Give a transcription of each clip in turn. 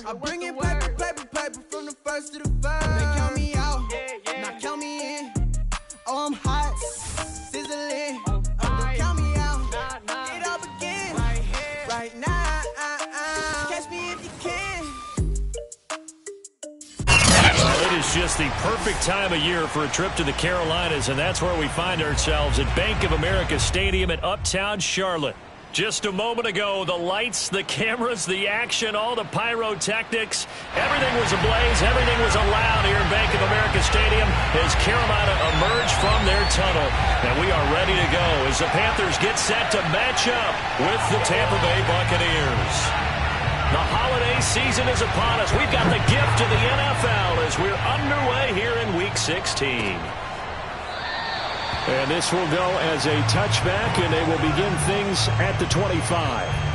I bring in paper, paper, paper from the first to the third. They count me out, not count me in. Oh, I'm hot, sizzling. Don't count me out. It all begins right now. Catch me if you can. Well, it is just the perfect time of year for a trip to the Carolinas, and that's where we find ourselves at Bank of America Stadium in Uptown Charlotte. Just a moment ago, the lights, the cameras, the action, all the pyrotechnics, everything was ablaze, everything was allowed here in Bank of America Stadium as Carolina emerged from their tunnel. And we are ready to go as the Panthers get set to match up with the Tampa Bay Buccaneers. The holiday season is upon us. We've got the gift of the NFL as we're underway here in Week 16. And this will go as a touchback, and they will begin things at the 25.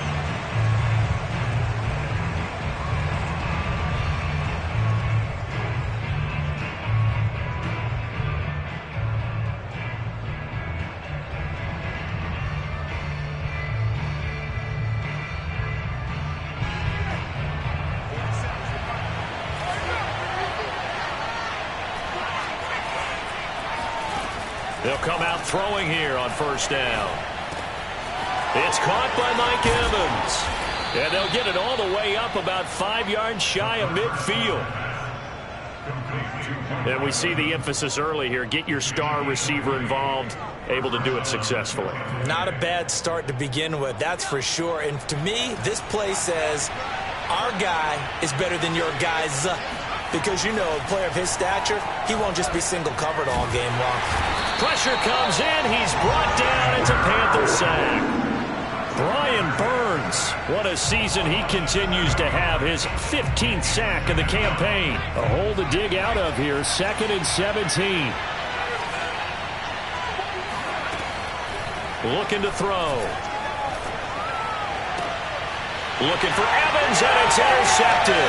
They'll come out throwing here on first down. It's caught by Mike Evans. And they'll get it all the way up about 5 yards shy of midfield. And we see the emphasis early here. Get your star receiver involved, able to do it successfully. Not a bad start to begin with, that's for sure. And to me, this play says our guy is better than your guys. Because, you know, a player of his stature, he won't just be single covered all game long. Pressure comes in. He's brought down. It's a Panther sack. Brian Burns, what a season he continues to have. His 15th sack of the campaign. A hole to dig out of here. 2nd and 17. Looking to throw. Looking for Evans, and it's intercepted.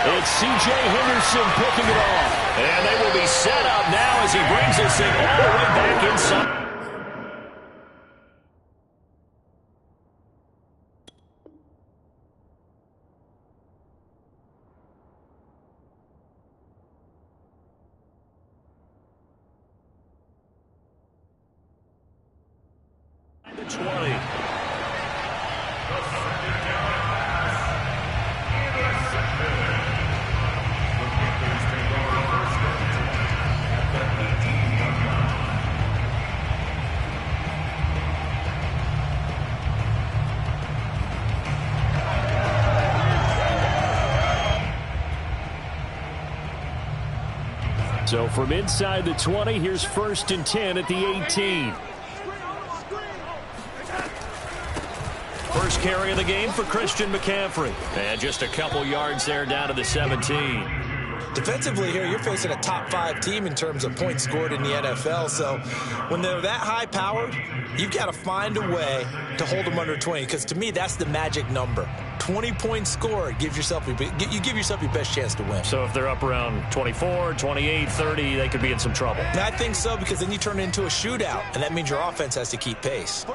It's C.J. Henderson picking it off. And they will be set up now as he brings this thing all the way back inside. The 20. So from inside the 20, here's 1st and 10 at the 18. First carry of the game for Christian McCaffrey. And just a couple yards there down to the 17. Defensively here, you're facing a top 5 team in terms of points scored in the NFL. So when they're that high-powered, you've got to find a way to hold them under 20. Because to me, that's the magic number. 20 points scored, you give yourself your best chance to win. So if they're up around 24, 28, 30, they could be in some trouble. And I think so, because then you turn it into a shootout, and that means your offense has to keep pace.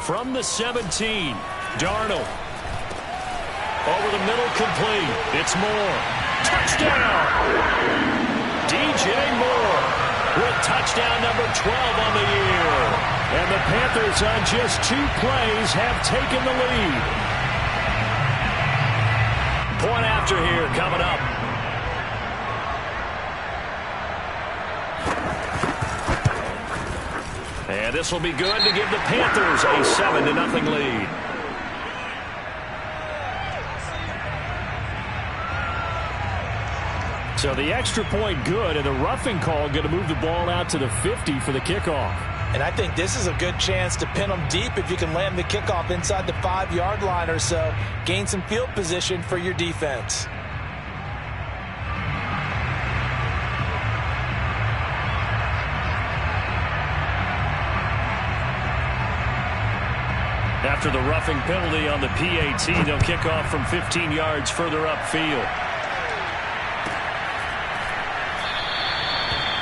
From the 17, Darnold. Over the middle, complete. It's Moore. Touchdown! DJ Moore with touchdown number 12 on the year. And the Panthers on just 2 plays have taken the lead. Point after here coming up. And this will be good to give the Panthers a 7-0 lead. So the extra point good, and the roughing call going to move the ball out to the 50 for the kickoff. And I think this is a good chance to pin them deep if you can land the kickoff inside the 5-yard line or so. Gain some field position for your defense. After the roughing penalty on the PAT, they'll kick off from 15 yards further upfield.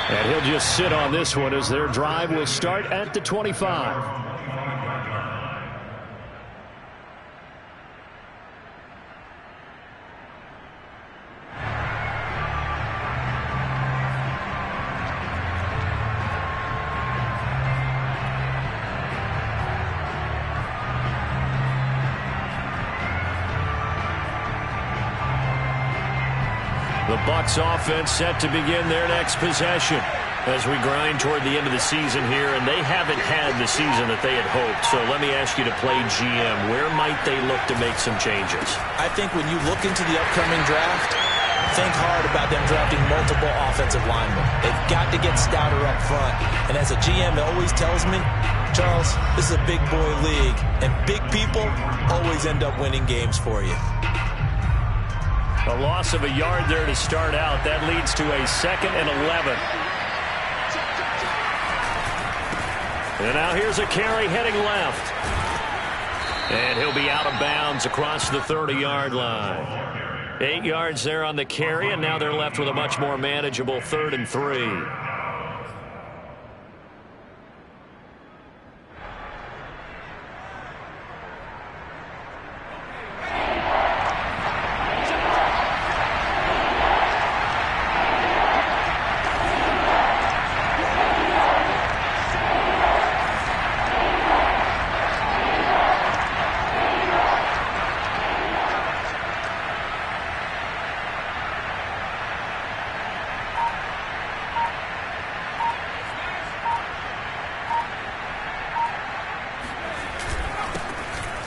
And he'll just sit on this one as their drive will start at the 25. The Bucs offense set to begin their next possession as we grind toward the end of the season here, and they haven't had the season that they had hoped. So let me ask you to play GM. Where might they look to make some changes? I think when you look into the upcoming draft, think hard about them drafting multiple offensive linemen. They've got to get stouter up front. And as a GM, it always tells me, Charles, this is a big boy league, and big people always end up winning games for you. A loss of a yard there to start out. That leads to a 2nd and 11. And now here's a carry heading left. And he'll be out of bounds across the 30-yard line. 8 yards there on the carry, and now they're left with a much more manageable 3rd and 3.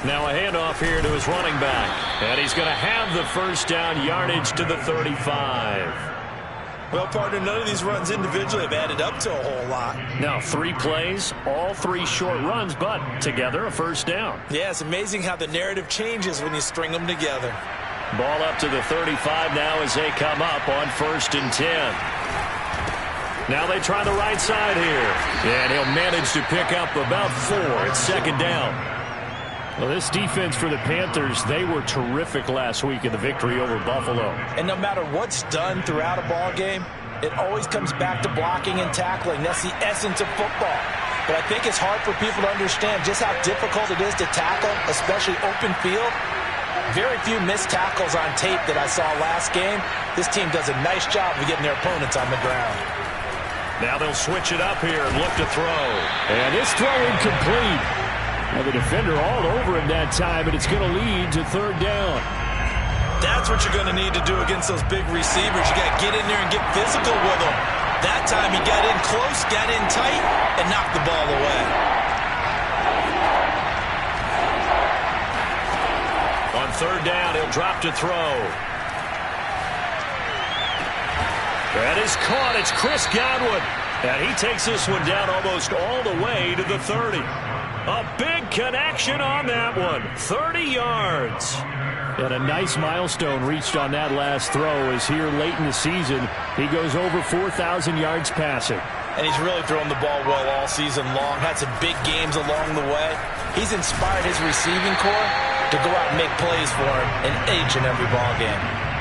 Now a handoff here to his running back. And he's going to have the first down, yardage to the 35. Well, partner, none of these runs individually have added up to a whole lot. Now 3 plays, all 3 short runs, but together a first down. Yeah, it's amazing how the narrative changes when you string them together. Ball up to the 35 now as they come up on 1st and 10. Now they try the right side here. And he'll manage to pick up about 4 at 2nd down. Well, this defense for the Panthers, they were terrific last week in the victory over Buffalo. And no matter what's done throughout a ball game, it always comes back to blocking and tackling. That's the essence of football. But I think it's hard for people to understand just how difficult it is to tackle, especially open field. Very few missed tackles on tape that I saw last game. This team does a nice job of getting their opponents on the ground. Now they'll switch it up here and look to throw. And this throw incomplete. Now the defender all over him that time, and it's going to lead to 3rd down. That's what you're going to need to do against those big receivers. You got to get in there and get physical with them. That time he got in close, got in tight, and knocked the ball away. On 3rd down, he'll drop to throw. That is caught. It's Chris Godwin. And he takes this one down almost all the way to the 30. A big connection on that one. 30 yards. And a nice milestone reached on that last throw as here late in the season, he goes over 4,000 yards passing. And he's really thrown the ball well all season long. Had some big games along the way. He's inspired his receiving corps to go out and make plays for him in each and every ball game.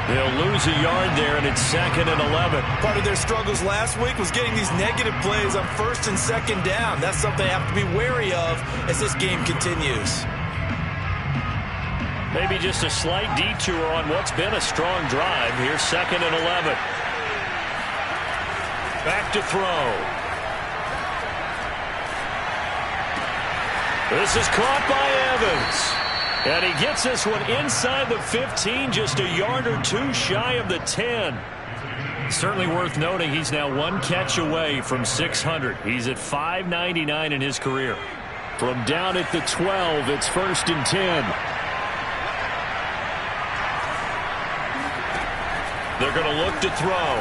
They'll lose a yard there, and it's 2nd and 11. Part of their struggles last week was getting these negative plays on 1st and 2nd down. That's something they have to be wary of as this game continues. Maybe just a slight detour on what's been a strong drive. Here's 2nd and 11. Back to throw. This is caught by Evans. And he gets this one inside the 15, just a yard or 2 shy of the 10. Certainly worth noting he's now 1 catch away from 600. He's at 599 in his career. From down at the 12, it's 1st and 10. They're going to look to throw.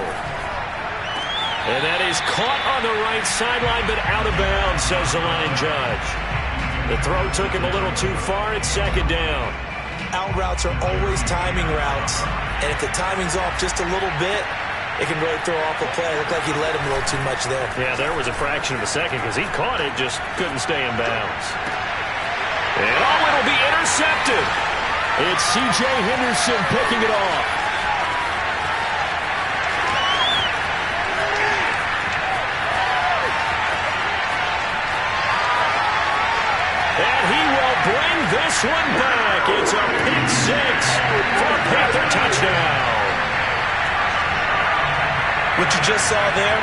And that is caught on the right sideline, but out of bounds, says the line judge. The throw took him a little too far. It's 2nd down. Out routes are always timing routes. And if the timing's off just a little bit, it can really throw off a play. It looked like he let him a little too much there. Yeah, there was a fraction of a second because he caught it, just couldn't stay in bounds. And it'll be intercepted. It's C.J. Henderson picking it off. Bring this one back. It's a pick 6 for a Panther touchdown. What you just saw there,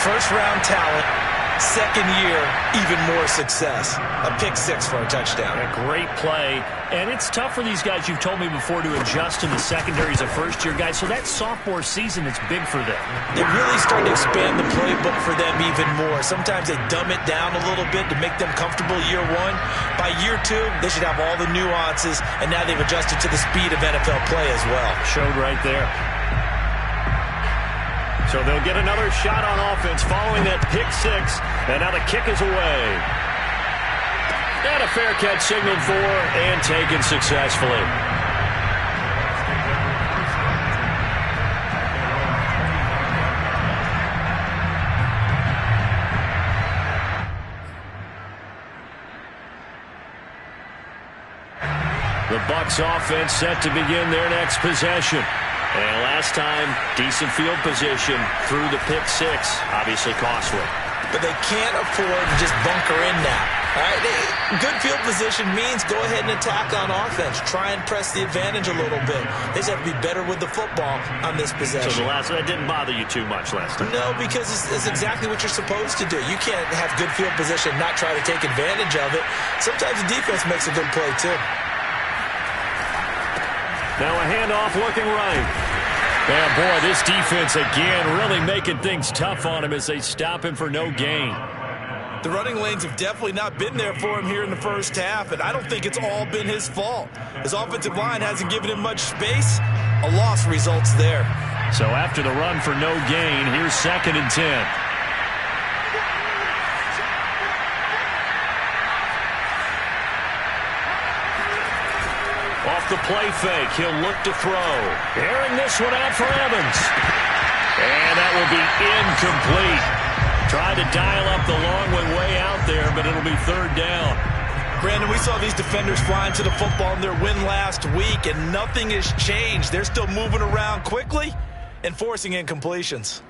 first-round talent, second year, even more success. A pick six for a touchdown. A great play. And it's tough for these guys, you've told me before, to adjust to the secondary as a first-year guy. So that sophomore season is big for them. They really start to expand the playbook for them even more. Sometimes they dumb it down a little bit to make them comfortable year one. By year two, they should have all the nuances, and now they've adjusted to the speed of NFL play as well. Showed right there. So they'll get another shot on offense following that pick six. And now the kick is away. And a fair catch signaled for and taken successfully. The Bucs offense set to begin their next possession. And last time, decent field position through the pick six. Obviously costly. But they can't afford to just bunker in now. All right? Good field position means go ahead and attack on offense. Try and press the advantage a little bit. They just have to be better with the football on this possession. So that didn't bother you too much last time? No, because it's exactly what you're supposed to do. You can't have good field position and not try to take advantage of it. Sometimes the defense makes a good play, too. Now a handoff looking right. And boy, this defense again really making things tough on him as they stop him for no gain. The running lanes have definitely not been there for him here in the first half, and I don't think it's all been his fault. His offensive line hasn't given him much space. A loss results there. So after the run for no gain, here's 2nd and 10. Off the play fake, he'll look to throw. Airing this one out for Evans. And that will be incomplete. Tried to dial up the long way out there, but it'll be 3rd down. Brandon, we saw these defenders flying to the football in their win last week, and nothing has changed. They're still moving around quickly and forcing incompletions.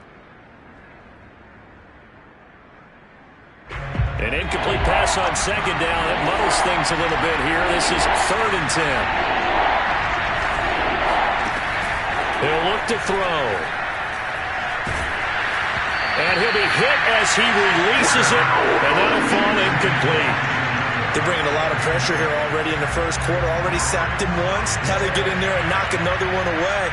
An incomplete pass on 2nd down. It muddles things a little bit here. This is 3rd and 10. They'll look to throw. And he'll be hit as he releases it, and that'll fall incomplete. They're bringing a lot of pressure here already in the first quarter. Already sacked him once. Now they get in there and knock another one away.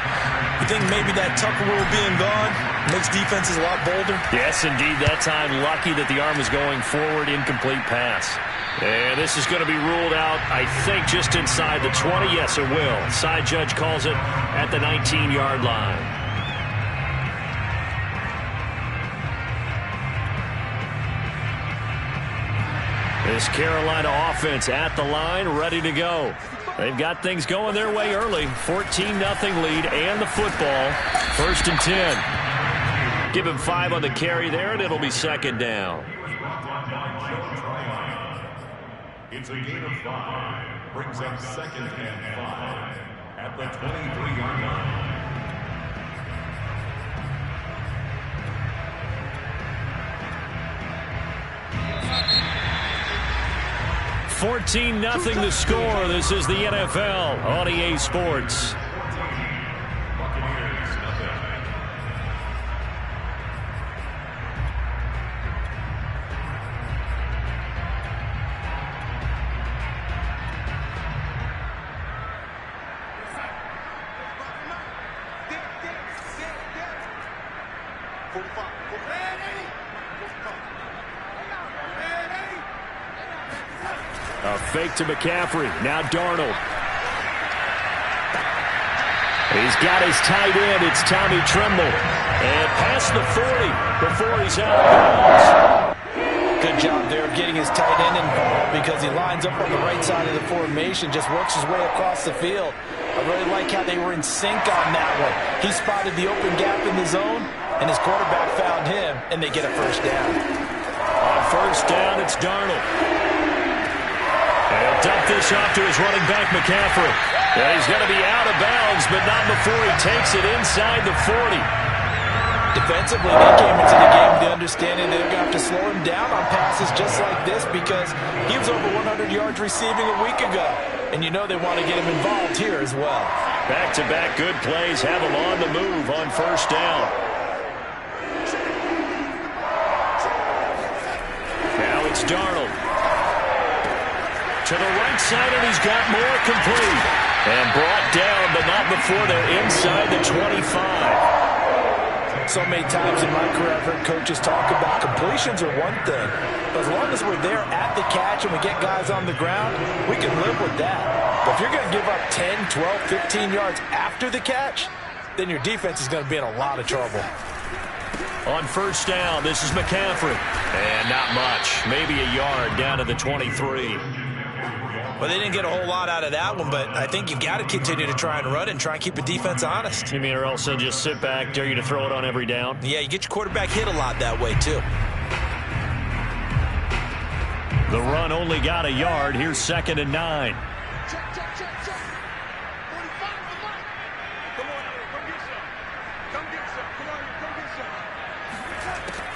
You think maybe that Tucker rule being gone makes defenses a lot bolder? Yes, indeed. That time, lucky that the arm is going forward. Incomplete pass. And this is going to be ruled out, I think, just inside the 20. Yes, it will. Side judge calls it at the 19-yard line. This Carolina offense at the line, ready to go. They've got things going their way early. 14-0 lead and the football. 1st and 10. Give him 5 on the carry there, and it'll be 2nd down. It's a gain of 5. Brings up 2nd and 5 at the 23-yard line. 14-0 the score. This is the NFL on EA Sports. Buccaneers, nothing. A fake to McCaffrey. Now Darnold. He's got his tight end. It's Tommy Tremble. And past the 40 before he's out of bounds. Good job there of getting his tight end involved because he lines up on the right side of the formation, just works his way across the field. I really like how they were in sync on that one. He spotted the open gap in the zone, and his quarterback found him, and they get a 1st down. On 1st down, it's Darnold. He'll dump this off to his running back, McCaffrey. And he's going to be out of bounds, but not before he takes it inside the 40. Defensively, they came into the game with the understanding they're going to have to slow him down on passes just like this because he was over 100 yards receiving a week ago. And you know they want to get him involved here as well. Back-to-back good plays have him on the move on 1st down. Darnold. To the right side, and he's got more, complete. And brought down, but not before they're inside the 25. So many times in my career I've heard coaches talk about completions are one thing. But as long as we're there at the catch and we get guys on the ground, we can live with that. But if you're going to give up 10, 12, 15 yards after the catch, then your defense is going to be in a lot of trouble. On first down, this is McCaffrey. And not much. Maybe a yard down to the 23. Well, they didn't get a whole lot out of that one, but I think you've got to continue to try and run and try and keep the defense honest. You mean or else they'll just sit back, dare you to throw it on every down? Yeah, you get your quarterback hit a lot that way, too. The run only got a yard. Here's 2nd and 9.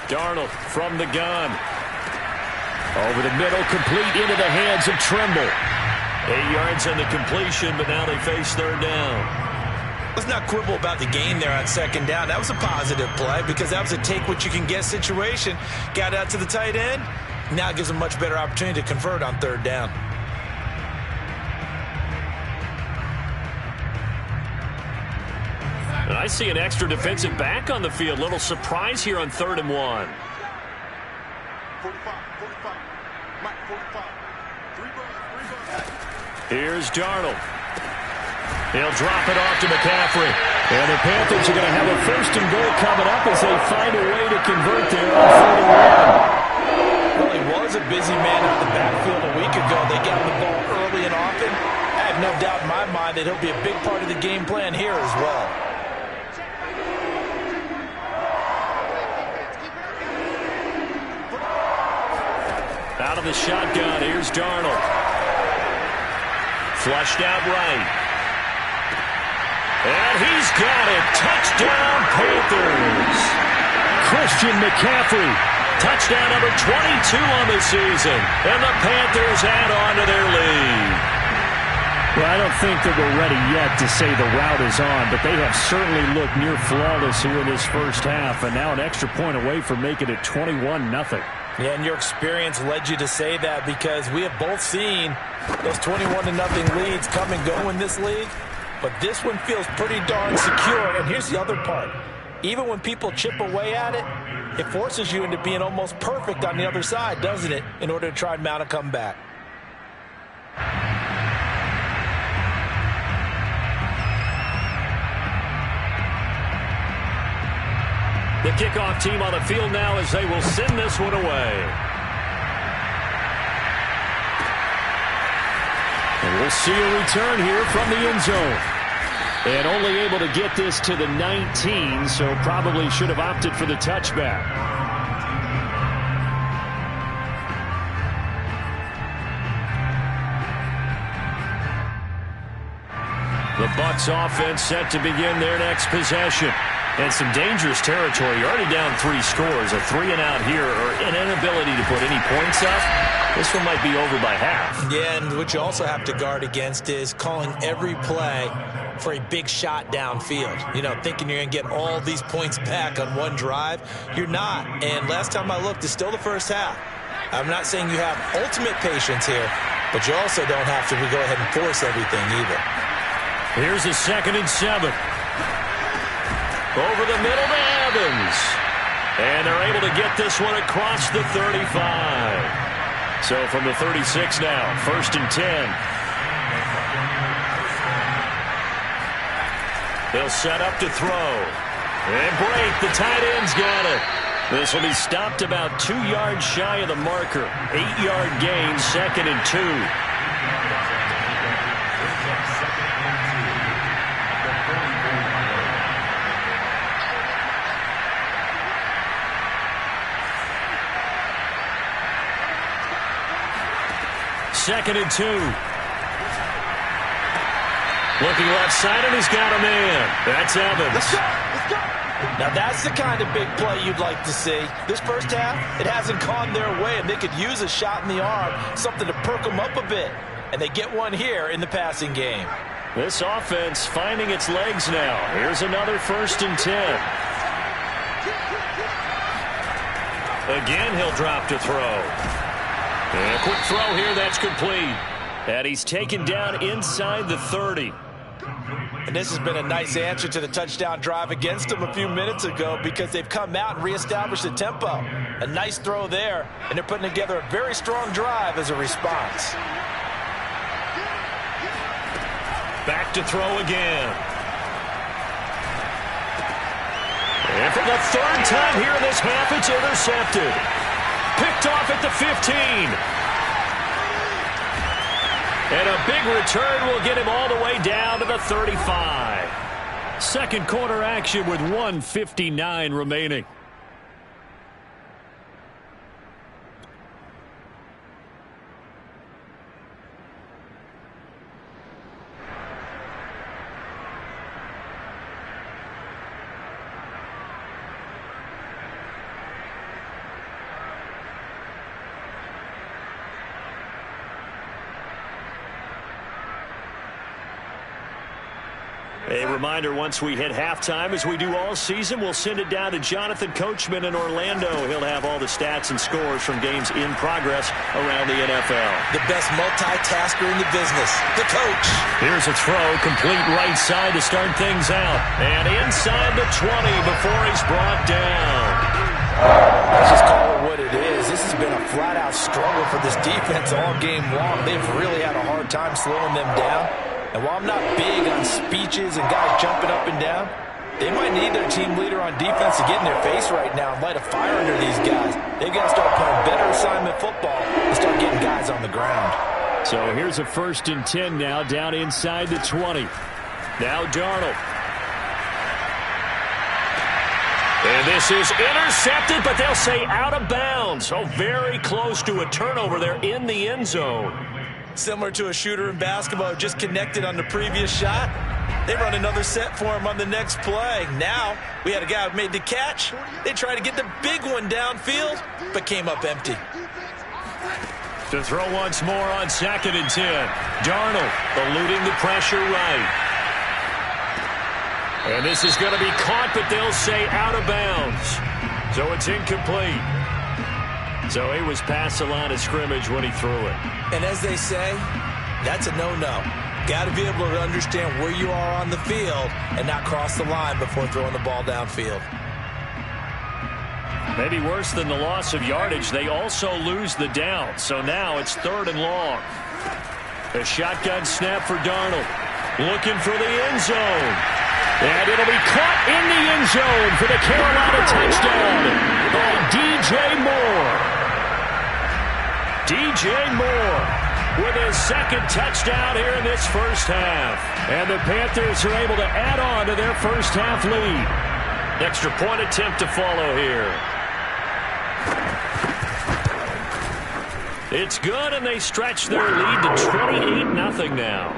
Darnold from the gun. Over the middle, complete into the hands of Trimble. 8 yards on the completion, but now they face third down. Let's not quibble about the gain there on 2nd down. That was a positive play because that was a take-what-you-can-get situation. Got out to the tight end. Now it gives them much better opportunity to convert on 3rd down. And I see an extra defensive back on the field. Little surprise here on 3rd and 1. 45. Mike, 45. 3 bucks. Here's Darnold. He'll drop it off to McCaffrey. And the Panthers are going to have a 1st and goal coming up as they find a way to convert there on 3rd and 1. Well, he was a busy man out the backfield a week ago. They got the ball early and often. I have no doubt in my mind that he'll be a big part of the game plan here as well. Out of the shotgun, here's Darnold. Flushed out right. And he's got it. Touchdown, Panthers. Christian McCaffrey. Touchdown number 22 on the season. And the Panthers add on to their lead. Well, I don't think that we're ready yet to say the route is on, but they have certainly looked near flawless here in this first half, and now an extra point away from making it 21-0. Yeah, and your experience led you to say that because we have both seen those 21-0 leads come and go in this league. But this one feels pretty darn secure. And here's the other part. Even when people chip away at it, it forces you into being almost perfect on the other side, doesn't it, in order to try and mount a comeback. The kickoff team on the field now as they will send this one away. And we'll see a return here from the end zone. And only able to get this to the 19, so probably should have opted for the touchback. The Bucs offense set to begin their next possession. And some dangerous territory. You're already down 3 scores. A 3-and-out here or an inability to put any points up. This one might be over by half. Yeah, and what you also have to guard against is calling every play for a big shot downfield. You know, thinking you're going to get all these points back on one drive. You're not. And last time I looked, it's still the first half. I'm not saying you have ultimate patience here, but you also don't have to go ahead and force everything either. Here's a 2nd and 7. Over the middle to Evans. And they're able to get this one across the 35. So from the 36 now, 1st and 10. They'll set up to throw. And break. The tight end's got it. This will be stopped about 2 yards shy of the marker. 8-yard gain, 2nd and 2. Second and 2. Looking left side, and he's got a man. That's Evans. Let's go. Now, that's the kind of big play you'd like to see. This first half, it hasn't gone their way, and they could use a shot in the arm, something to perk them up a bit. And they get one here in the passing game. This offense finding its legs now. Here's another 1st and 10. Again, he'll drop to throw. And a quick throw here, that's complete. And he's taken down inside the 30. And this has been a nice answer to the touchdown drive against them a few minutes ago because they've come out and reestablished the tempo. A nice throw there, and they're putting together a very strong drive as a response. Back to throw again. And for the third time here in this half, it's intercepted. Picked off at the 15. And a big return will get him all the way down to the 35. Second quarter action with 1:59 remaining. A reminder, once we hit halftime, as we do all season, we'll send it down to Jonathan Coachman in Orlando. He'll have all the stats and scores from games in progress around the NFL. The best multitasker in the business, the coach. Here's a throw, complete right side to start things out. And inside the 20 before he's brought down. Let's just call it what it is. This has been a flat-out struggle for this defense all game long. They've really had a hard time slowing them down. And while I'm not big on speeches and guys jumping up and down, they might need their team leader on defense to get in their face right now and light a fire under these guys. They've got to start playing better assignment football and start getting guys on the ground. So here's a 1st and 10 now, down inside the 20. Now Darnold. And this is intercepted, but they'll say out of bounds. So very close to a turnover there in the end zone. Similar to a shooter in basketball who just connected on the previous shot. They run another set for him on the next play. Now, we had a guy who made the catch. They tried to get the big one downfield, but came up empty. To throw once more on 2nd and 10. Darnold eluding the pressure right. And this is going to be caught, but they'll say out of bounds. So it's incomplete. So he was past the line of scrimmage when he threw it. And as they say, that's a no-no. Got to be able to understand where you are on the field and not cross the line before throwing the ball downfield. Maybe worse than the loss of yardage, they also lose the down. So now it's 3rd and long. A shotgun snap for Darnold. Looking for the end zone. And it'll be caught in the end zone for the Carolina touchdown by DJ Moore. DJ Moore with his 2nd touchdown here in this first half. And the Panthers are able to add on to their first half lead. Extra point attempt to follow here. It's good, and they stretch their lead to 28-0 now.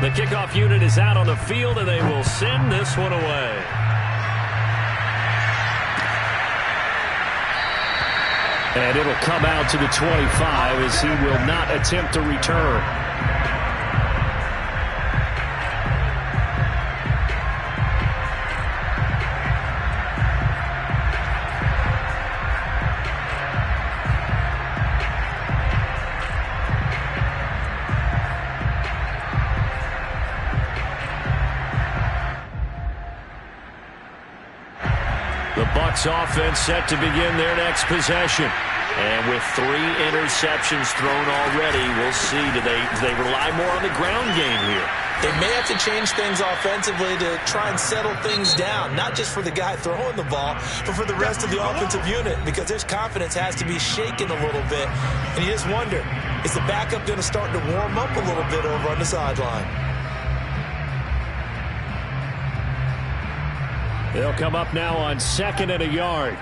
The kickoff unit is out on the field, and they will send this one away. And it'll come out to the 25 as he will not attempt to return. Offense set to begin their next possession. And with 3 interceptions thrown already, we'll see. Do they rely more on the ground game here? They may have to change things offensively to try and settle things down, not just for the guy throwing the ball, but for the rest of the offensive unit, because their confidence has to be shaken a little bit. And you just wonder, is the backup going to start to warm up a little bit over on the sideline? They'll come up now on 2nd and a yard.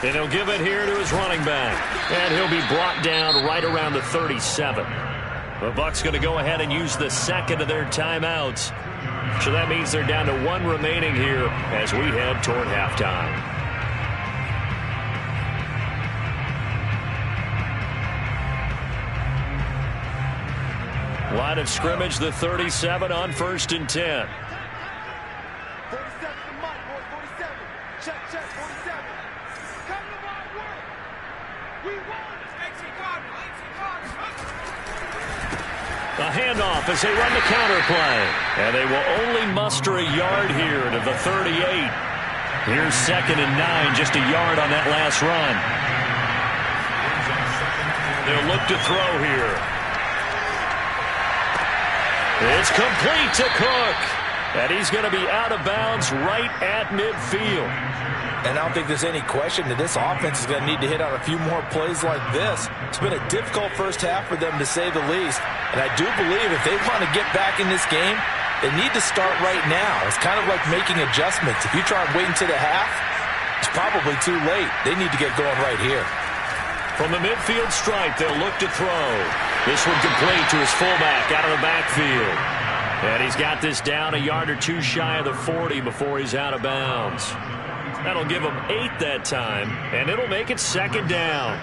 And he'll give it here to his running back. And he'll be brought down right around the 37. The Bucs going to go ahead and use the second of their timeouts. So that means they're down to 1 remaining here as we head toward halftime. Line of scrimmage, the 37 on 1st and 10. 47 to Mike, boy, 47. Check, 47. Come to my work. We won. A handoff as they run the counter play. And they will only muster a yard here to the 38. Here's 2nd and 9, just a yard on that last run. They'll look to throw here. It's complete to Cook. And he's going to be out of bounds right at midfield. And I don't think there's any question that this offense is going to need to hit on a few more plays like this. It's been a difficult first half for them, to say the least. And I do believe if they want to get back in this game, they need to start right now. It's kind of like making adjustments. If you try and wait until the half, it's probably too late. They need to get going right here. From the midfield stripe, they'll look to throw. This one complete to his fullback out of the backfield. And he's got this down a yard or two shy of the 40 before he's out of bounds. That'll give him 8 that time, and it'll make it 2nd down.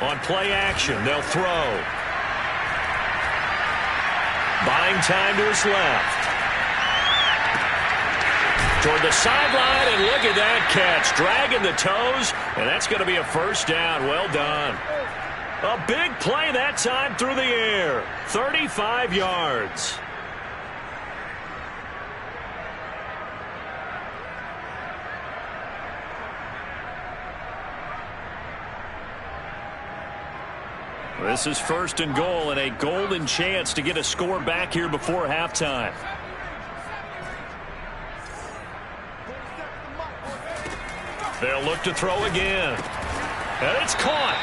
On play action, they'll throw. Buying time to his left. Toward the sideline, and look at that catch. Dragging the toes, and that's going to be a 1st down. Well done. A big play that time through the air. 35 yards. This is 1st and goal, and a golden chance to get a score back here before halftime. They'll look to throw again. And it's caught.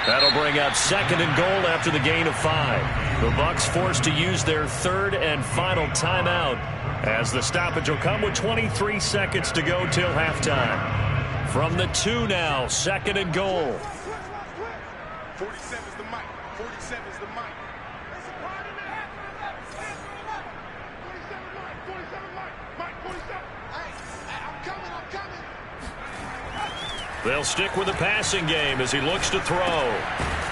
That'll bring up 2nd and goal after the gain of 5. The Bucs forced to use their 3rd and final timeout as the stoppage will come with 23 seconds to go till halftime. From the 2 now, 2nd and goal. 47 is the mic. 47 is the mic. 47 mic. Mike, 47. Hey, I'm coming. They'll stick with the passing game as he looks to throw.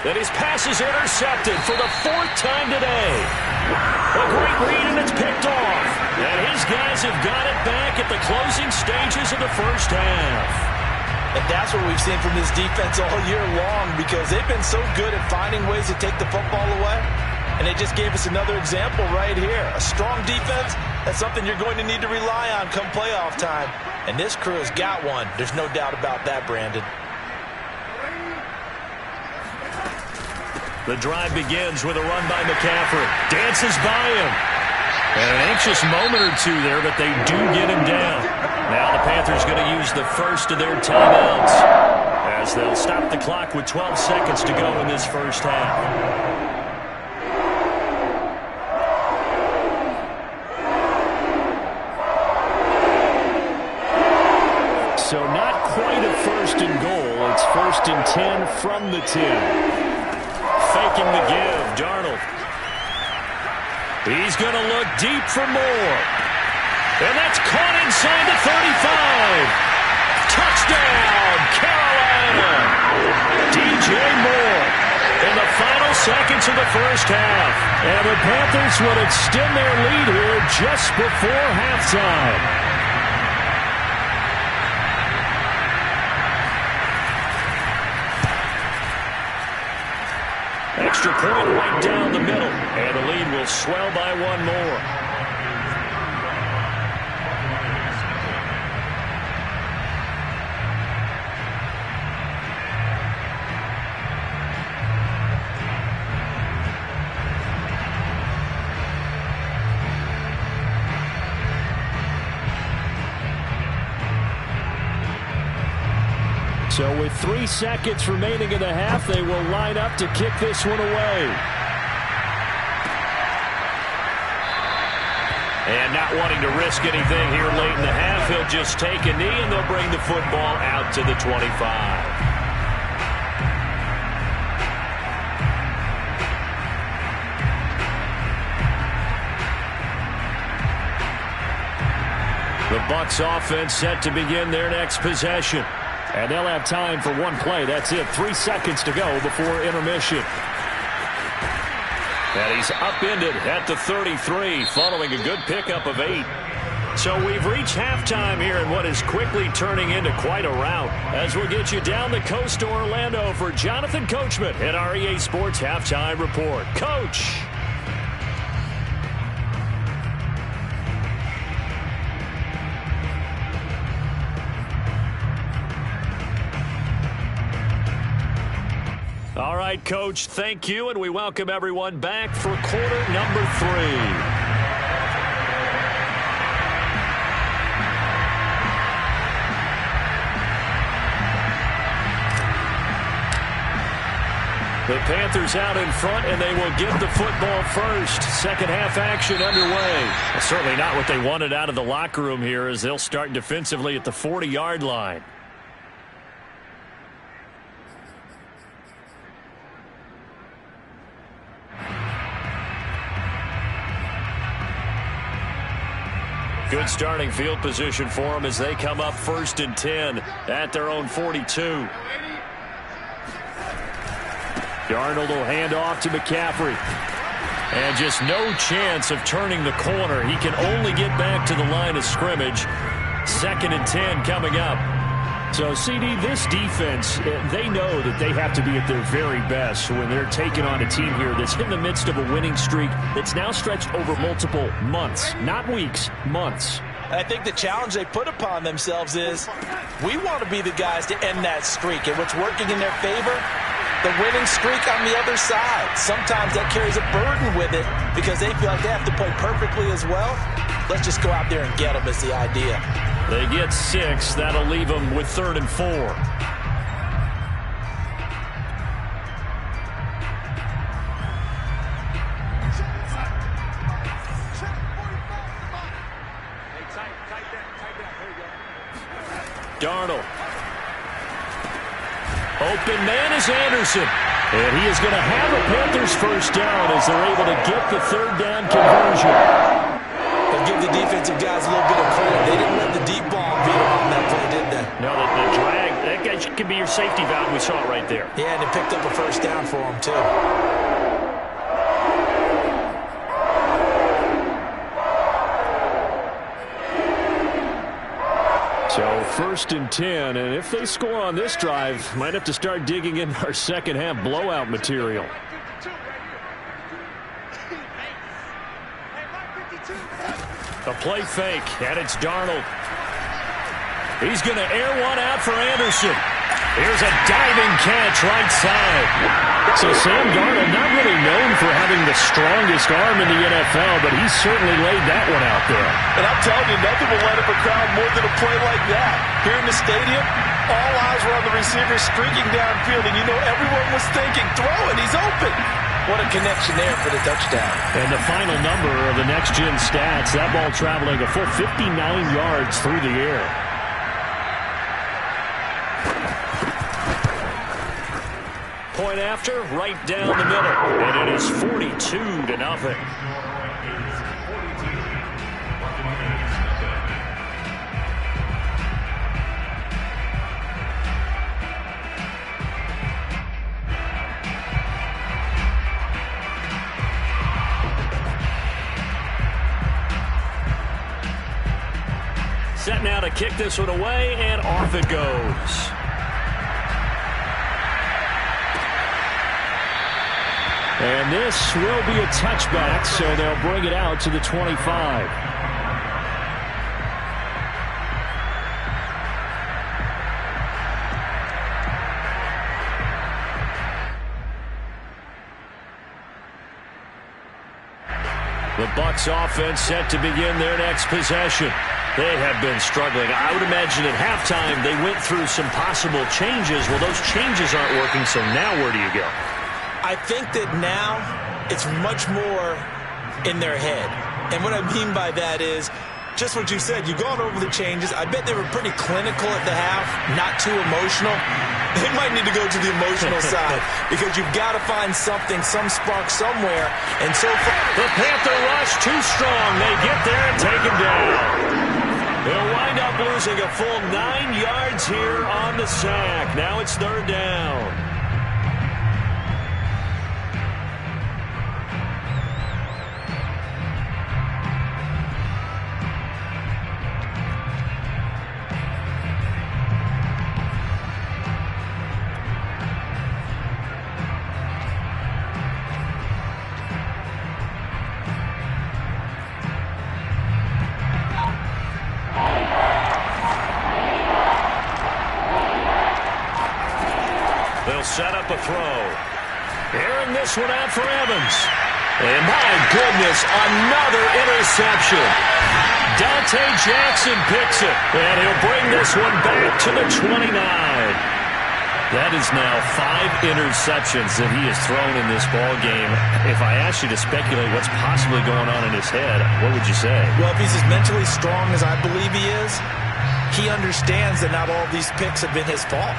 And his pass is intercepted for the 4th time today. A great read, and it's picked off. And his guys have got it back at the closing stages of the first half. And that's what we've seen from this defense all year long, because they've been so good at finding ways to take the football away. And they just gave us another example right here. A strong defense, that's something you're going to need to rely on come playoff time. And this crew has got one. There's no doubt about that, Brandon. The drive begins with a run by McCaffrey. Dances by him. And an anxious moment or two there, but they do get him down. Now the Panthers going to use the first of their timeouts as they'll stop the clock with 12 seconds to go in this first half. So not quite a 1st and goal. It's 1st and 10 from the 10. Faking the give, Darnold. He's going to look deep for more. And that's caught inside the 35. Touchdown, Carolina. DJ Moore in the final seconds of the first half. And the Panthers would extend their lead here just before halftime. Extra point right down the middle, and the lead will swell by 1 more. So with 3 seconds remaining in the half, they will line up to kick this one away. And not wanting to risk anything here late in the half, he'll just take a knee, and they'll bring the football out to the 25. The Bucs offense set to begin their next possession. And they'll have time for one play. That's it. 3 seconds to go before intermission. And he's upended at the 33 following a good pickup of 8. So we've reached halftime here in what is quickly turning into quite a rout. As we'll get you down the coast to Orlando for Jonathan Coachman at our EA Sports Halftime Report. Coach. All right, Coach, thank you, and we welcome everyone back for quarter number 3. The Panthers out in front, and they will get the football first. Second half action underway. Well, certainly not what they wanted out of the locker room here, as they'll start defensively at the 40-yard line. Good starting field position for them as they come up 1st and 10 at their own 42. Darnold will hand off to McCaffrey. And just no chance of turning the corner. He can only get back to the line of scrimmage. 2nd and 10 coming up. So, CD, this defense, they know that they have to be at their very best when they're taking on a team here that's in the midst of a winning streak that's now stretched over multiple months, not weeks, months. I think the challenge they put upon themselves is we want to be the guys to end that streak. And what's working in their favor, the winning streak on the other side. Sometimes that carries a burden with it because they feel like they have to play perfectly as well. Let's just go out there and get them is the idea. They get 6. That'll leave them with 3rd and 4. Darnold. Open man is Anderson. And he is going to have a Panthers first down as they're able to get the 3rd down conversion. Give the defensive guys a little bit of credit. They didn't let the deep ball beat them on that play, did they? No, the drag, that guy could be your safety valve. We saw it right there. Yeah, and it picked up a first down for them, too. So 1st and 10, and if they score on this drive, might have to start digging in our second half blowout material. A play fake, and it's Darnold. He's going to air one out for Anderson. Here's a diving catch right side. So Sam Darnold, not really known for having the strongest arm in the NFL, but he certainly laid that one out there. And I'm telling you, nothing will light up a crowd more than a play like that. Here in the stadium, all eyes were on the receiver streaking downfield, and you know everyone was thinking, throw it, he's open. What a connection there for the touchdown. And the final number of the next-gen stats, that ball traveling a full 59 yards through the air. Point after, right down the middle. And it is 42-0. Set now to kick this one away, and off it goes. And this will be a touchback, so they'll bring it out to the 25. The Bucs offense set to begin their next possession. They have been struggling. I would imagine at halftime they went through some possible changes. Well, those changes aren't working, so now where do you go? I think that now it's much more in their head. And what I mean by that is just what you said. You've gone over the changes. I bet they were pretty clinical at the half, not too emotional. They might need to go to the emotional side because you've got to find something, some spark somewhere. And so far, the Panther rush too strong. They get there and take him down. They'll wind up losing a full 9 yards here on the sack. Now it's 3rd down. Set up a throw. Airing this one out for Evans. And my goodness, another interception. Dante Jackson picks it. And he'll bring this one back to the 29. That is now 5 interceptions that he has thrown in this ball game. If I asked you to speculate what's possibly going on in his head, what would you say? Well, if he's as mentally strong as I believe he is, he understands that not all of these picks have been his fault.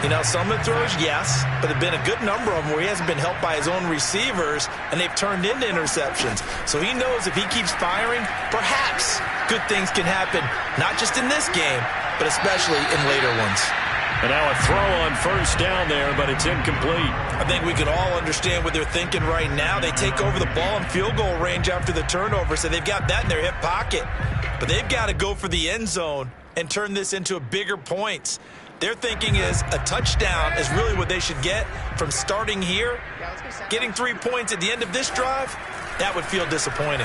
You know, some of the throws, yes, but there have been a good number of them where he hasn't been helped by his own receivers, and they've turned into interceptions. So he knows if he keeps firing, perhaps good things can happen, not just in this game, but especially in later ones. And now a throw on 1st down there, but it's incomplete. I think we can all understand what they're thinking right now. They take over the ball in field goal range after the turnover, so they've got that in their hip pocket. But they've got to go for the end zone and turn this into a bigger points. Their thinking is a touchdown is really what they should get from starting here. Getting 3 points at the end of this drive, that would feel disappointing.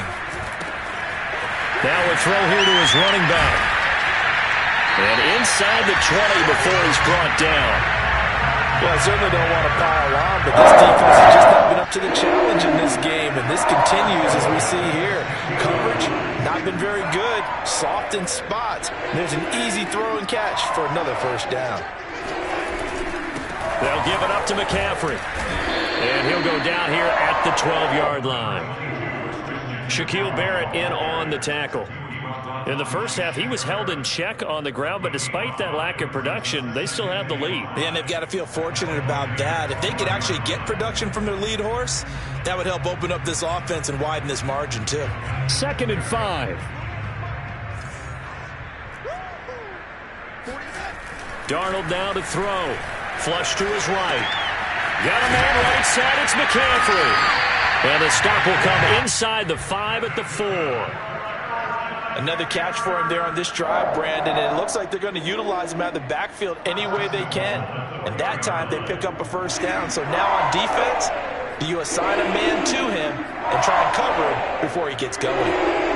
Now a throw here to his running back. And inside the 20 before he's brought down. Well, I certainly don't want to pile on, but this defense has just not been up to the challenge in this game, and this continues as we see here. Coverage, not been very good, soft in spots. There's an easy throw and catch for another 1st down. They'll give it up to McCaffrey. And he'll go down here at the 12-yard line. Shaquille Barrett in on the tackle. In the first half, he was held in check on the ground, but despite that lack of production, they still have the lead. Yeah, and they've got to feel fortunate about that. If they could actually get production from their lead horse, that would help open up this offense and widen this margin, too. 2nd and 5. Darnold now to throw. Flush to his right. Got a man right side. It's McCaffrey. And the stop will come inside the 5 at the 4. Another catch for him there on this drive, Brandon, and it looks like they're going to utilize him out of the backfield any way they can. And that time they pick up a 1st down. So now on defense, do you assign a man to him and try and cover him before he gets going?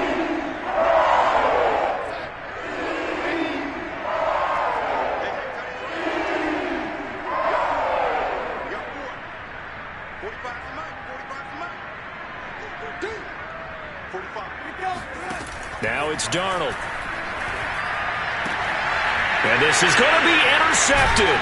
Now it's Darnold. And this is going to be intercepted.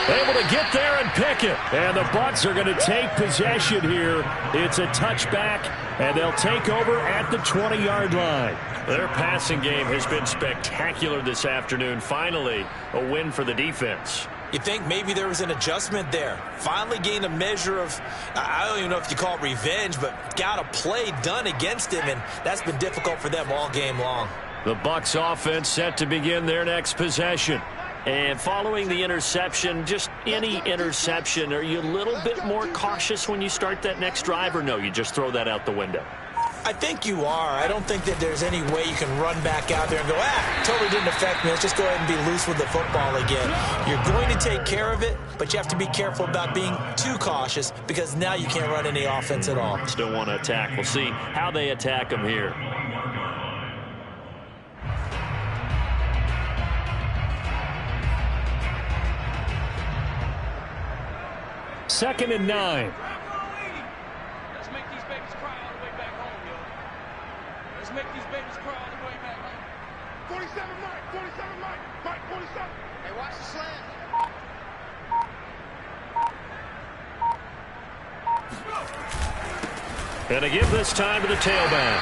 Able to get there and pick it. And the Bucs are going to take possession here. It's a touchback, and they'll take over at the 20-yard line. Their passing game has been spectacular this afternoon. Finally, a win for the defense. You think maybe there was an adjustment there. Finally gained a measure of, I don't even know if you call it revenge, but got a play done against him, and that's been difficult for them all game long. The Bucs offense set to begin their next possession. And following the interception, just any interception, are you a little bit more cautious when you start that next drive, or no, you just throw that out the window? I think you are. I don't think that there's any way you can run back out there and go, totally didn't affect me. Let's just go ahead and be loose with the football again. You're going to take care of it, but you have to be careful about being too cautious because now you can't run any offense at all. Still want to attack. We'll see how they attack them here. Second and 9. Let's make these babies cry all the way back home, yo. Let's make these babies cry all the way back home. 47 Mike, 47 Mike, Mike 47. Hey, watch the slant. And to give this time to the tailback.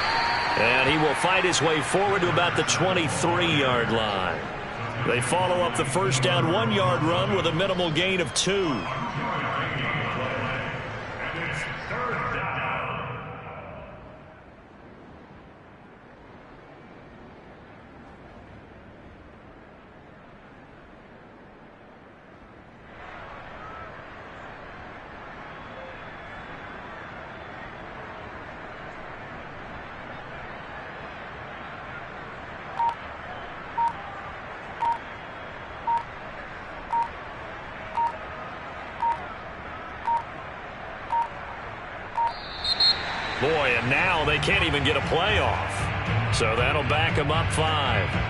And he will fight his way forward to about the 23-yard line. They follow up the first down 1-yard run with a minimal gain of 2. Boy, and now they can't even get a play off. So that'll back them up 5.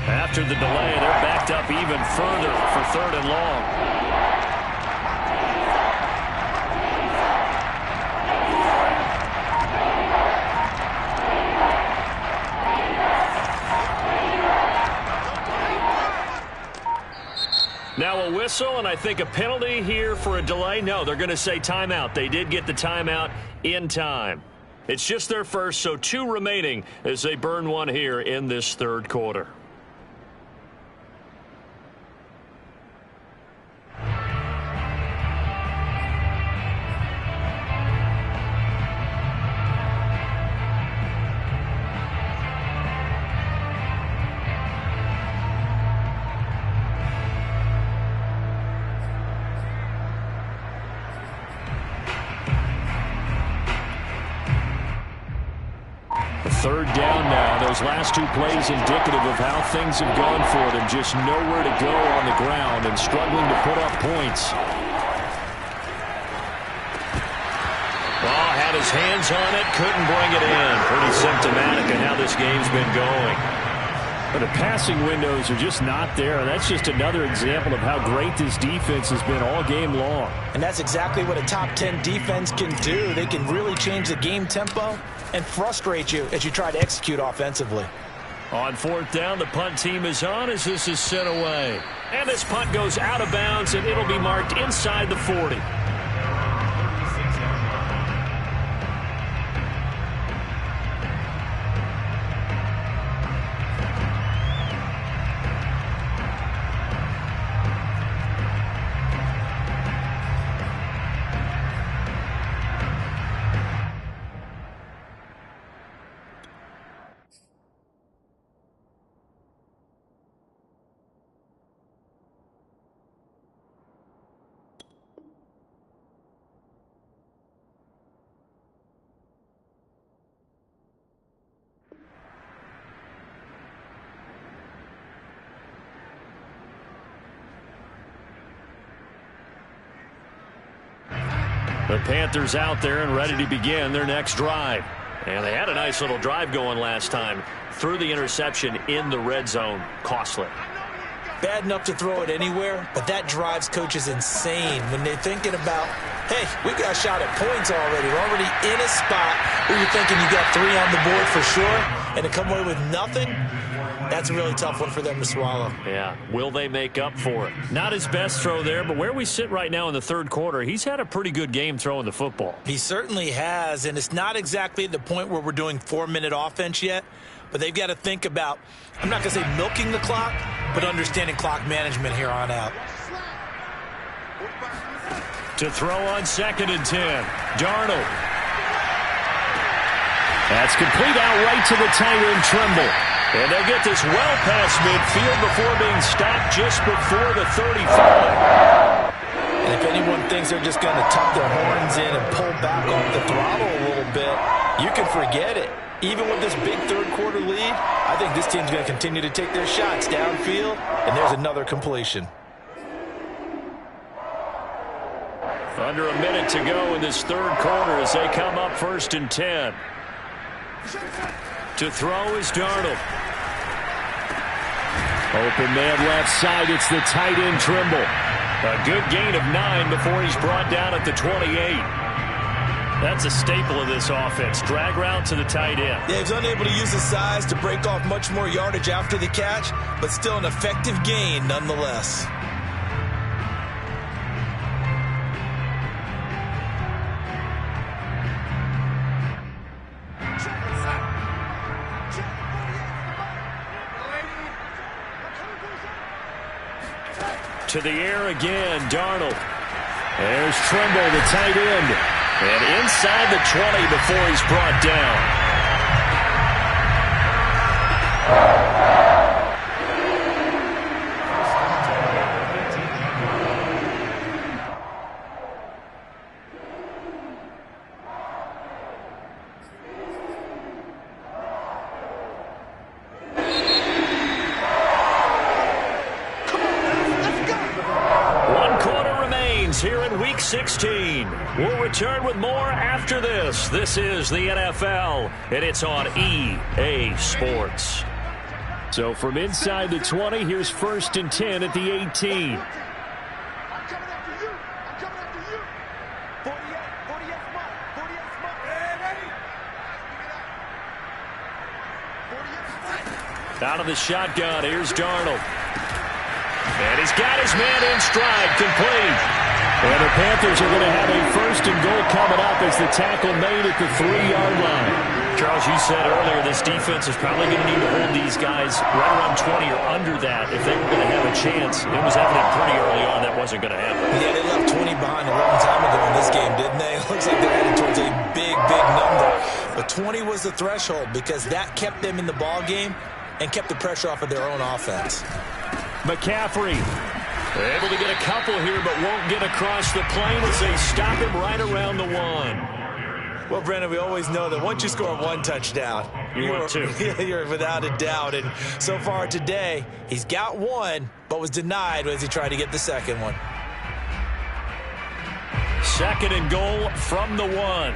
After the delay, they're backed up even further for 3rd and long. Now a whistle, and I think a penalty here for a delay. No, they're going to say timeout. They did get the timeout in time. It's just their first, so 2 remaining as they burn one here in this 3rd quarter. Third down now. Those last 2 plays indicative of how things have gone for them. Just nowhere to go on the ground and struggling to put up points. Oh, had his hands on it, couldn't bring it in. Pretty symptomatic of how this game's been going. But the passing windows are just not there. That's just another example of how great this defense has been all game long. And that's exactly what a top 10 defense can do. They can really change the game tempo and frustrate you as you try to execute offensively. On 4th down, the punt team is on as this is sent away. And this punt goes out of bounds, and it'll be marked inside the 40. The Panthers out there and ready to begin their next drive. And they had a nice little drive going last time. Threw the interception in the red zone. Costly. Bad enough to throw it anywhere, but that drives coaches insane when they're thinking about, hey, we got a shot at points already. We're already in a spot where you're thinking you got 3 on the board for sure, and to come away with nothing, that's a really tough one for them to swallow. Yeah. Will they make up for it? Not his best throw there, but where we sit right now in the 3rd quarter, he's had a pretty good game throwing the football. He certainly has, and it's not exactly the point where we're doing 4-minute offense yet, but they've got to think about, I'm not going to say milking the clock, but understanding clock management here on out. To throw on 2nd and 10. Darnold. That's complete out right to the Tyrone Trimble. And they'll get this well past midfield before being stopped just before the 35. And if anyone thinks they're just going to tuck their horns in and pull back off the throttle a little bit, you can forget it. Even with this big 3rd quarter lead, I think this team's going to continue to take their shots downfield, and there's another completion. Under a minute to go in this 3rd quarter as they come up 1st and 10. To throw is Darnold. Open man left side. It's the tight end Trimble. A good gain of 9 before he's brought down at the 28. That's a staple of this offense. Drag route to the tight end. Yeah, he's unable to use his size to break off much more yardage after the catch, but still an effective gain nonetheless. To the air again, Darnold. There's Trimble, the tight end. And inside the 20 before he's brought down. Here in Week 16. We'll return with more after this. This is the NFL, and it's on EA Sports. So from inside the 20, here's 1st and 10 at the 18. I'm coming after you. I'm coming after you. 48 smart. Hey, ready? Out of the shotgun, here's Darnold. And he's got his man in stride, complete. And the Panthers are going to have a 1st and goal coming up as the tackle made at the 3-yard line. Charles, you said earlier this defense is probably going to need to hold these guys right around 20 or under that if they were going to have a chance. It was evident pretty early on that wasn't going to happen. Yeah, they left 20 behind a long time ago in this game, didn't they? It looks like they're headed towards a big, big number. But 20 was the threshold because that kept them in the ball game and kept the pressure off of their own offense. McCaffrey able to get a couple here, but won't get across the plane as they stop him right around the 1. Well, Brandon, we always know that once you score 1 touchdown, you're without a doubt. And so far today, he's got 1, but was denied as he tried to get the second one. 2nd and goal from the 1.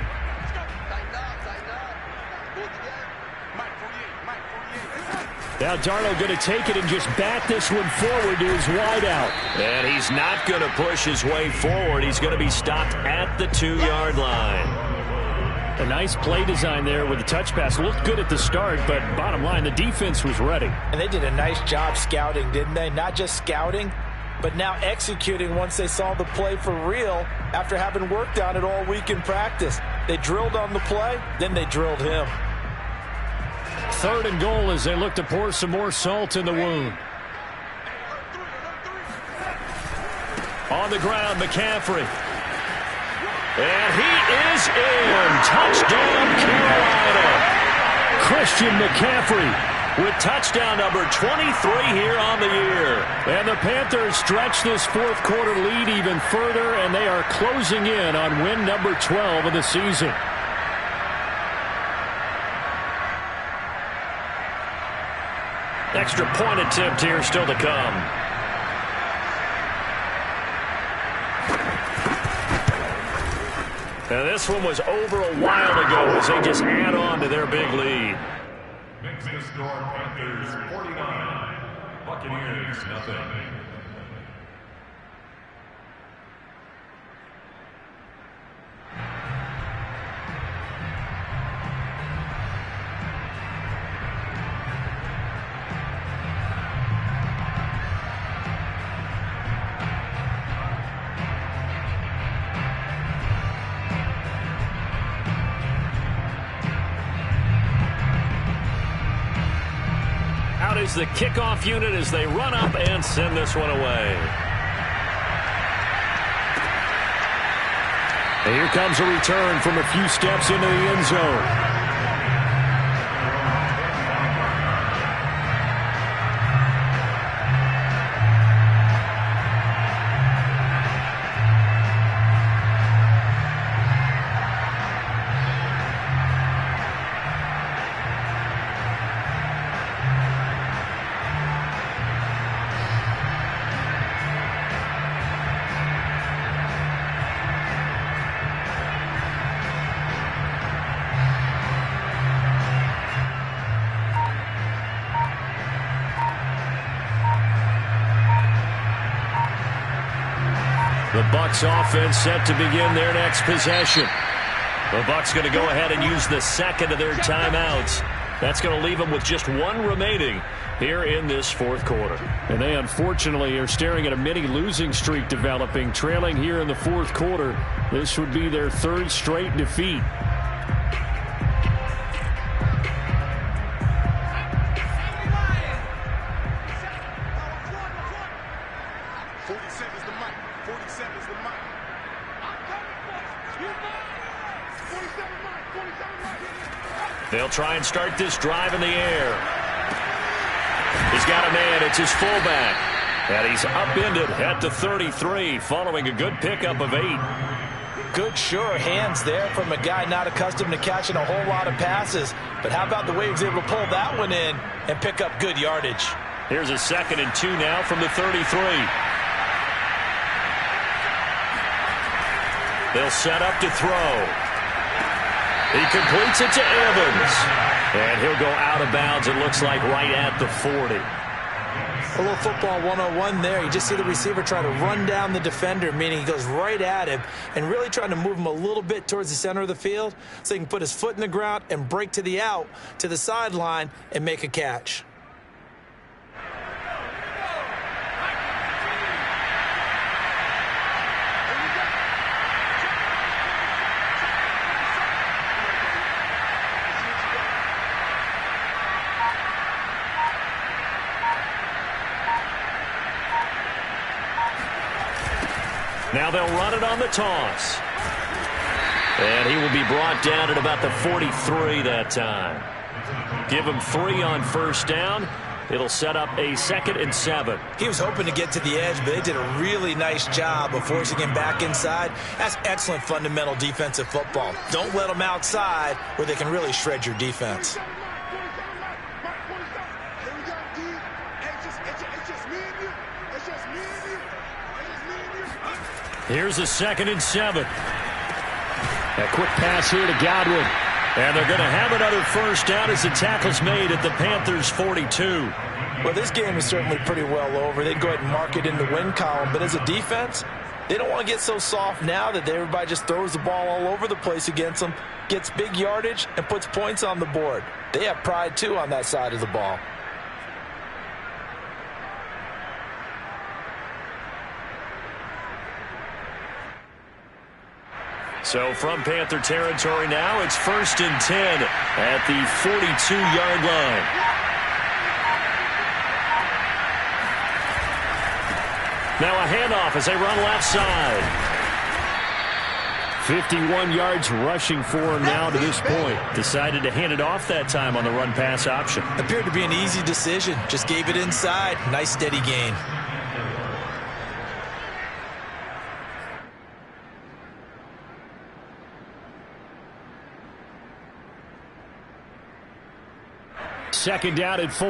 Now Darnold going to take it and just bat this one forward to his wideout. And he's not going to push his way forward. He's going to be stopped at the 2-yard line. A nice play design there with the touch pass. Looked good at the start, but bottom line, the defense was ready. And they did a nice job scouting, didn't they? Not just scouting, but now executing once they saw the play for real after having worked on it all week in practice. They drilled on the play, then they drilled him. 3rd and goal as they look to pour some more salt in the wound. On the ground, McCaffrey. And he is in. Touchdown, Carolina. Christian McCaffrey with touchdown number 23 here on the year. And the Panthers stretch this 4th quarter lead even further, and they are closing in on win number 12 of the season. Extra point attempt here still to come. Now this one was over a while ago as they just add on to their big lead. Makes the score Panthers 49, Buccaneers nothing. Is the kickoff unit as they run up and send this one away. And here comes a return from a few steps into the end zone. The Bucs offense set to begin their next possession. The Bucs going to go ahead and use the second of their timeouts. That's going to leave them with just one remaining here in this fourth quarter. And they unfortunately are staring at a mini losing streak developing, trailing here in the fourth quarter. This would be their third straight defeat. They'll try and start this drive in the air. He's got a man. It's his fullback. And he's upended at the 33 following a good pickup of 8. Good, sure hands there from a guy not accustomed to catching a whole lot of passes. But how about the way he was able to pull that one in and pick up good yardage? Here's a 2nd and 2 now from the 33. They'll set up to throw. He completes it to Evans. And he'll go out of bounds, it looks like, right at the 40. A little football 101 there. You just see the receiver try to run down the defender, meaning he goes right at him and really trying to move him a little bit towards the center of the field so he can put his foot in the ground and break to the out, to the sideline, and make a catch. Now they'll run it on the toss. And he will be brought down at about the 43 that time. Give him 3 on first down. It'll set up a 2nd and 7. He was hoping to get to the edge, but they did a really nice job of forcing him back inside. That's excellent fundamental defensive football. Don't let them outside where they can really shred your defense. Here's a 2nd and 7. A quick pass here to Godwin. And they're going to have another first down as the tackle's made at the Panthers' 42. Well, this game is certainly pretty well over. They'd go ahead and mark it in the win column. But as a defense, they don't want to get so soft now that everybody just throws the ball all over the place against them, gets big yardage, and puts points on the board. They have pride, too, on that side of the ball. So from Panther territory now, it's 1st and 10 at the 42-yard line. Now a handoff as they run left side. 51 yards rushing for him now to this point. Decided to hand it off that time on the run-pass option. Appeared to be an easy decision. Just gave it inside. Nice steady gain. Second down at 4.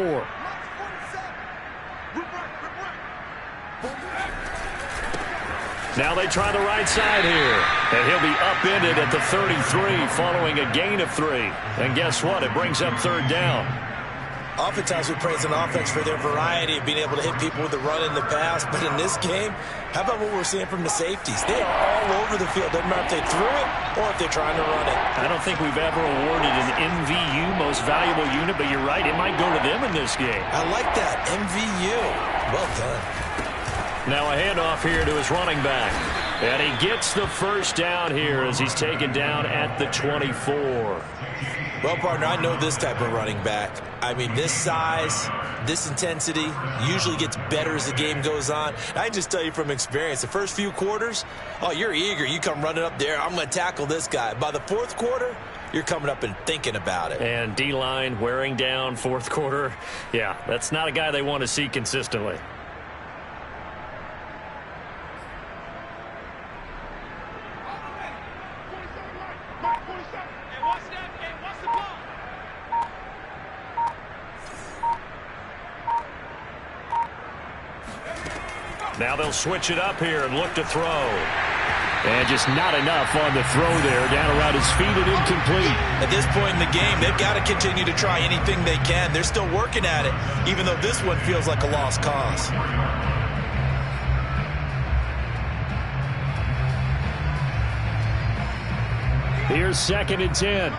Now they try the right side here. And he'll be upended at the 33 following a gain of 3. And guess what? It brings up 3rd down. Oftentimes we praise an offense for their variety of being able to hit people with the run and the pass. But in this game, how about what we're seeing from the safeties? They are all over the field. Doesn't matter if they threw it or if they're trying to run it. I don't think we've ever awarded an MVU, most valuable unit, but you're right. It might go to them in this game. I like that. MVU. Well done. Now a handoff here to his running back. And he gets the first down here as he's taken down at the 24. Well, partner, I know this type of running back. I mean, this size, this intensity usually gets better as the game goes on. I can just tell you from experience, the first few quarters, oh, you're eager. You come running up there. I'm going to tackle this guy. By the fourth quarter, you're coming up and thinking about it. And D-line wearing down fourth quarter. Yeah, that's not a guy they want to see consistently. Now they'll switch it up here and look to throw. And just not enough on the throw there. Down around his feet and incomplete. At this point in the game, they've got to continue to try anything they can. They're still working at it, even though this one feels like a lost cause. Here's 2nd and 10.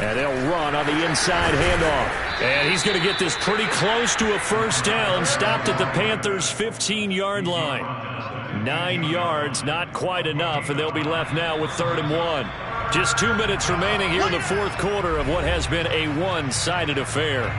And they'll run on the inside handoff. And he's going to get this pretty close to a first down. Stopped at the Panthers' 15-yard line. 9 yards, not quite enough, and they'll be left now with 3rd and 1. Just 2 minutes remaining here in the 4th quarter of what has been a one-sided affair.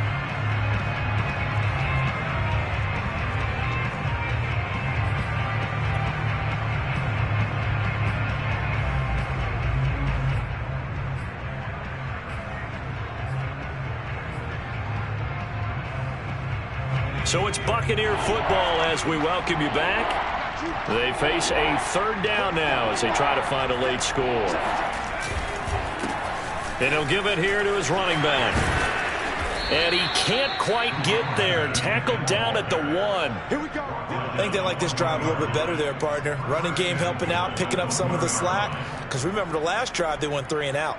So it's Buccaneer football as we welcome you back. They face a 3rd down now as they try to find a late score. And he'll give it here to his running back. And he can't quite get there. Tackled down at the 1. Here we go. I think they like this drive a little bit better there, partner. Running game helping out, picking up some of the slack. Because remember the last drive, they went 3 and out.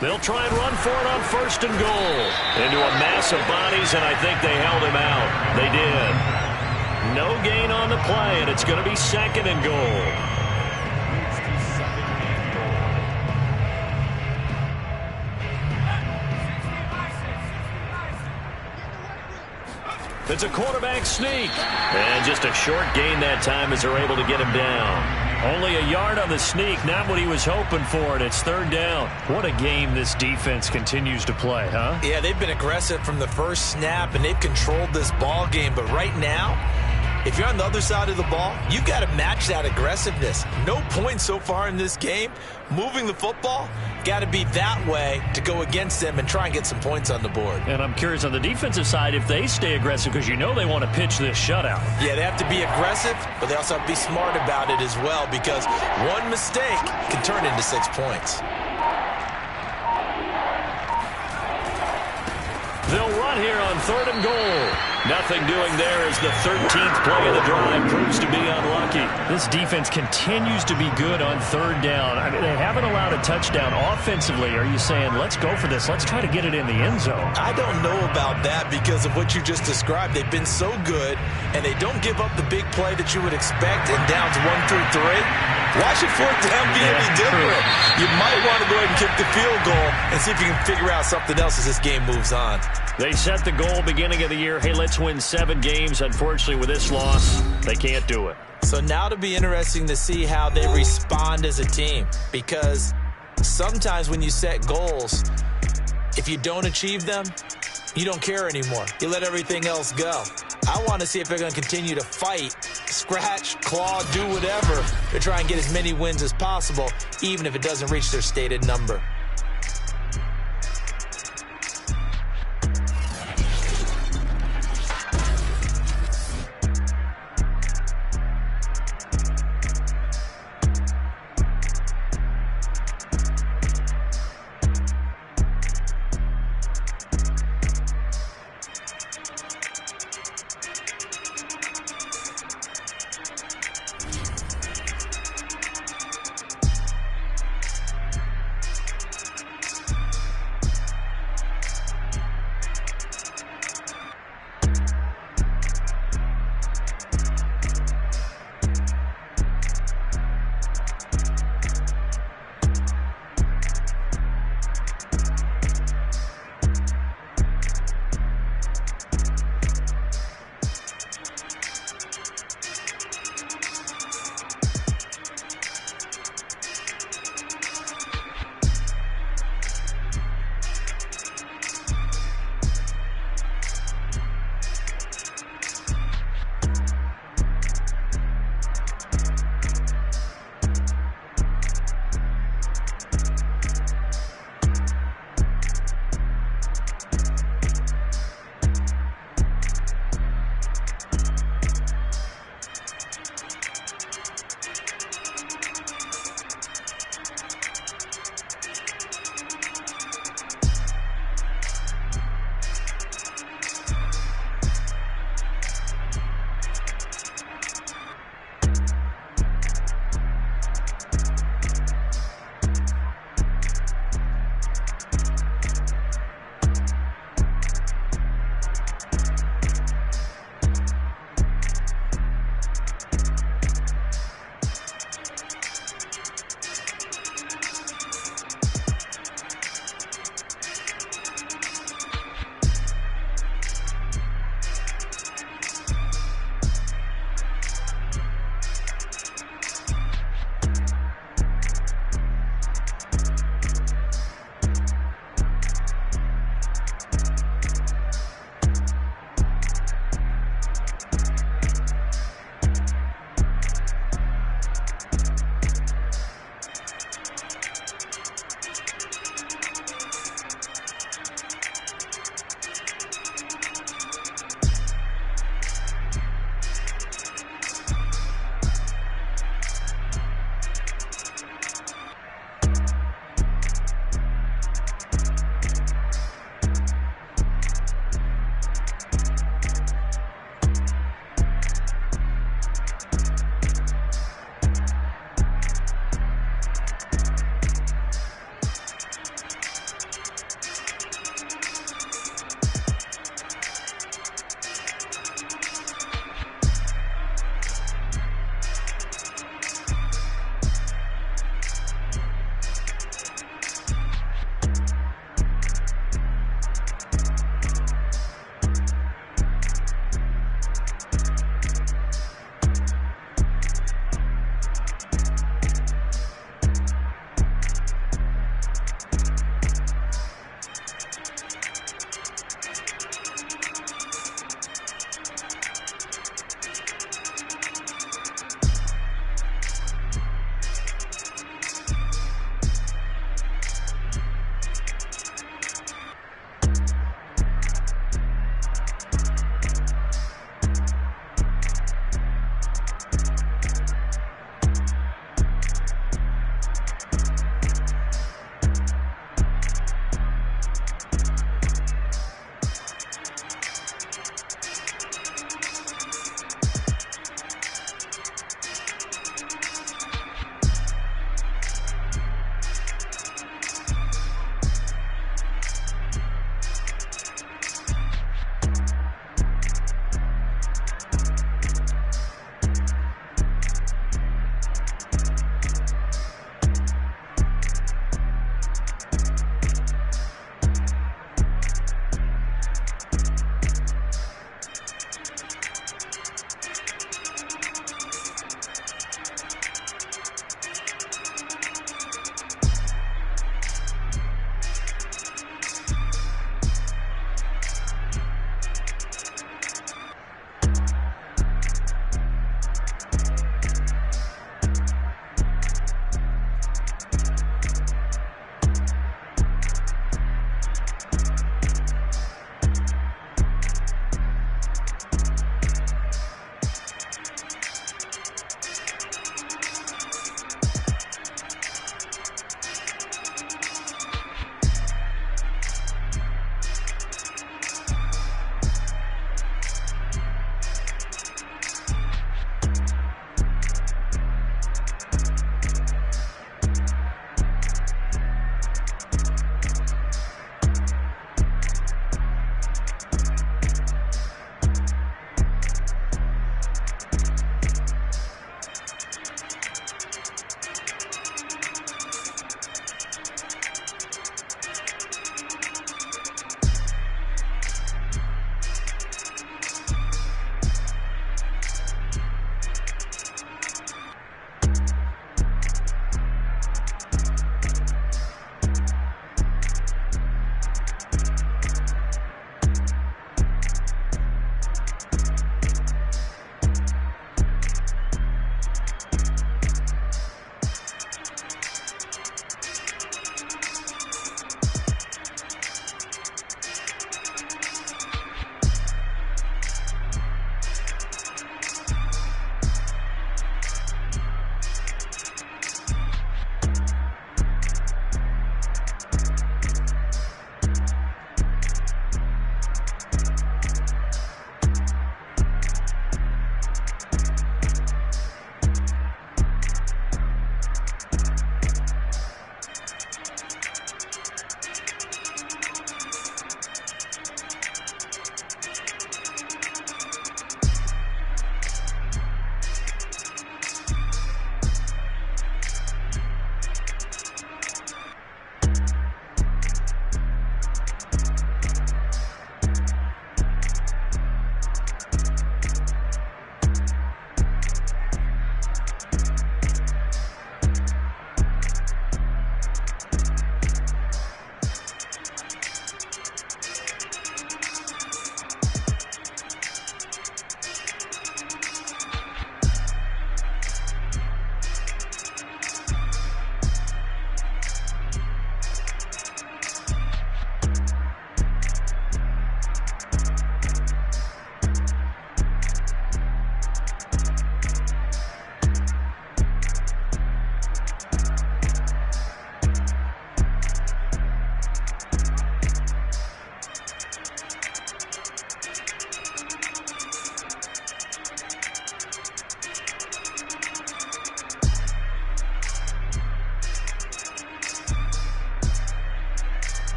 They'll try and run for it on 1st and goal. Into a mass of bodies, and I think they held him out. They did. No gain on the play, and it's going to be 2nd and goal. It's a quarterback sneak. And just a short gain that time as they're able to get him down. Only a yard on the sneak, not what he was hoping for, and it's 3rd down. What a game this defense continues to play, huh? Yeah, they've been aggressive from the first snap, and they've controlled this ball game. But right now, if you're on the other side of the ball, you've got to match that aggressiveness. No points so far in this game. Moving the football, got to be that way to go against them and try and get some points on the board. And I'm curious on the defensive side if they stay aggressive, because you know they want to pitch this shutout. Yeah, they have to be aggressive, but they also have to be smart about it as well, because one mistake can turn into 6 points. They'll run here on 3rd and goal. Nothing doing there as the 13th play of the drive proves to be unlucky. This defense continues to be good on 3rd down. I mean, they haven't allowed a touchdown offensively. Are you saying, let's go for this, let's try to get it in the end zone? I don't know about that because of what you just described. They've been so good, and they don't give up the big play that you would expect in downs 1 through 3. Why should 4th down be any different? You might want to go ahead and kick the field goal and see if you can figure out something else as this game moves on. They set the goal beginning of the year. Hey, let's win 7 games. Unfortunately, with this loss, they can't do it. So now it'll be interesting to see how they respond as a team, because sometimes when you set goals, if you don't achieve them, you don't care anymore. You let everything else go. I want to see if they're going to continue to fight, scratch, claw, do whatever to try and get as many wins as possible, even if it doesn't reach their stated number.